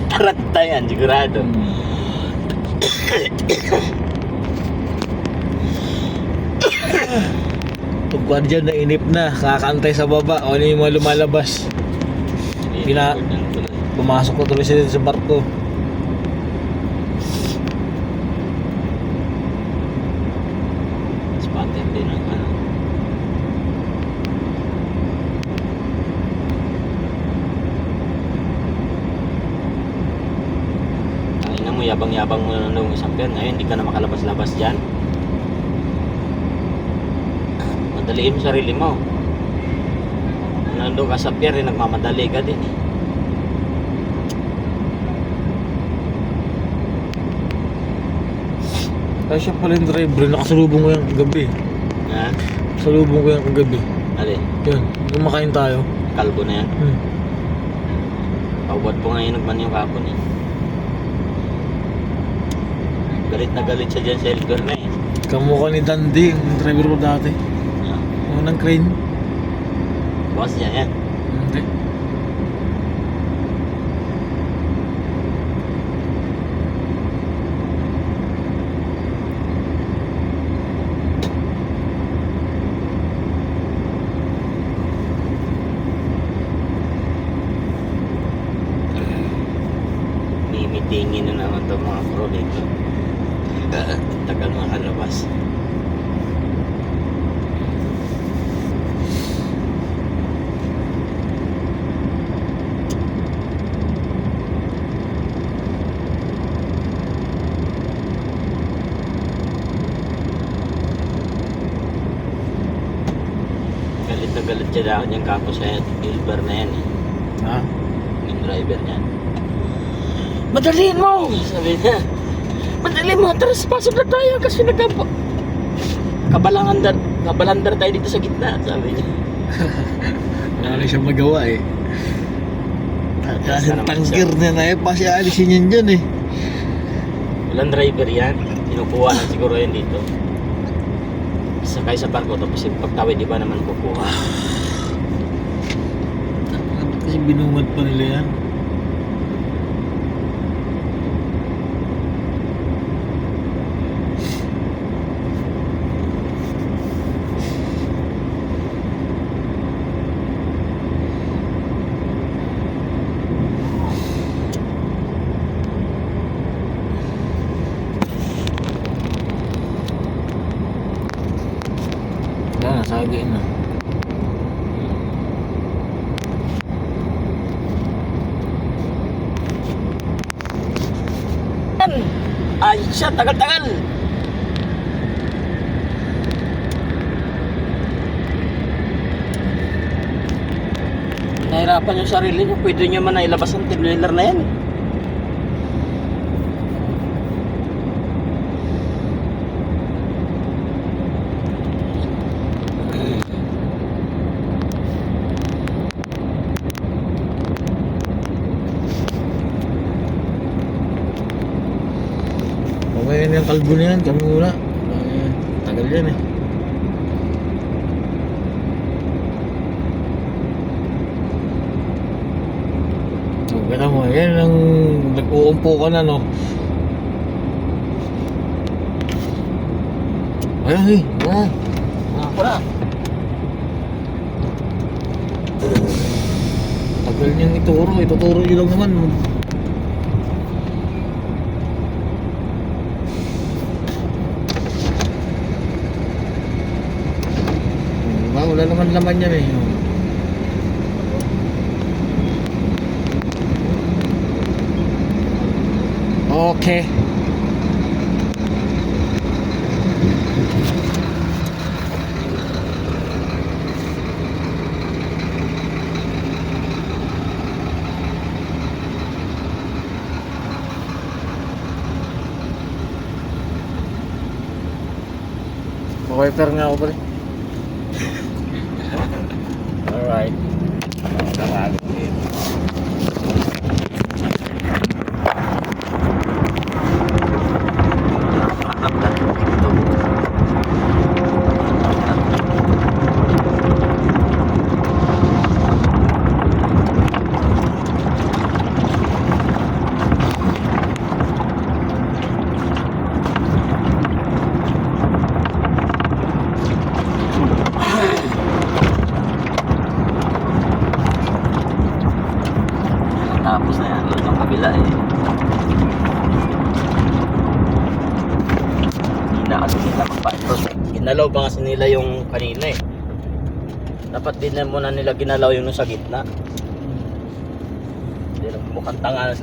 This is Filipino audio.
Taranta yan, sigurado. Pagkuhan dyan, nainip na. Kakantay sa baba. O ano yung mga lumalabas. Pumasok na tuloy sila sa barko. Spotted din ang ano. Ay na mo, yabang-yabang mo na nung isang pier. Ngayon, hindi ka na makalabas-labas dyan. Madaliin mo sarili mo. Nandun ka sa pier, nagmamadali ka din eh. Kaya siya pala yung driver. Nakasalubong ko yan kagabi. Ha? Salubong ko yan kagabi. Alin? Yun, kumakain tayo. Kalbo na yan. Paubat po ngayon nagman yung kapon eh. Galit na galit siya dyan sa Elber na eh. Kamukha ni Dandy, yung driver ko dati. Unang crane. Boss niya yan. Hindi. Mimitingin na naman itong mga pro dito. Tagal makalabas. Galit na galit siya dahil niyang kapo sa Elber na yan eh. Ha? Yung driver niya. Madaliin mo! Sabi niya. Madaliin mo, tras, pasok na tayo kasi nagkampo. Kabalandar tayo dito sa gitna, sabi niya. Wala na siyang magawa eh. Kasi naman tangkir siya. niya na eh, pasi alisin yan dyan eh. Walang driver yan. Kinukuha na siguro yan dito. Sakay sa barko, tapos yung pagtawid, di ba naman kukuha? Bakit kasi binungad pa nila yan? Wala, nasagi na. Ay, siya, tagal-tagal! Nahirapan yung sarili niya. Pwede niya man na ilabas ang tinwheeler na yan. Okay na yung kalbo na yan, kami muna. Tagal yan eh. Okay na mo, yan ang nag-uumpo ka na no. Ayun eh, yan. Ako na. Tagal niyang ituturo niyo lang naman. Wala naman laman yan eh. Okay. Wiper nga ako pala. Alright. Tapos na yan. Yung kabila eh. Hindi na kasi nila magpa-protect. Ginalaw pa kasi nila yung kanina eh. Dapat din na muna nila ginalaw yung sa gitna. Mukhang tanga na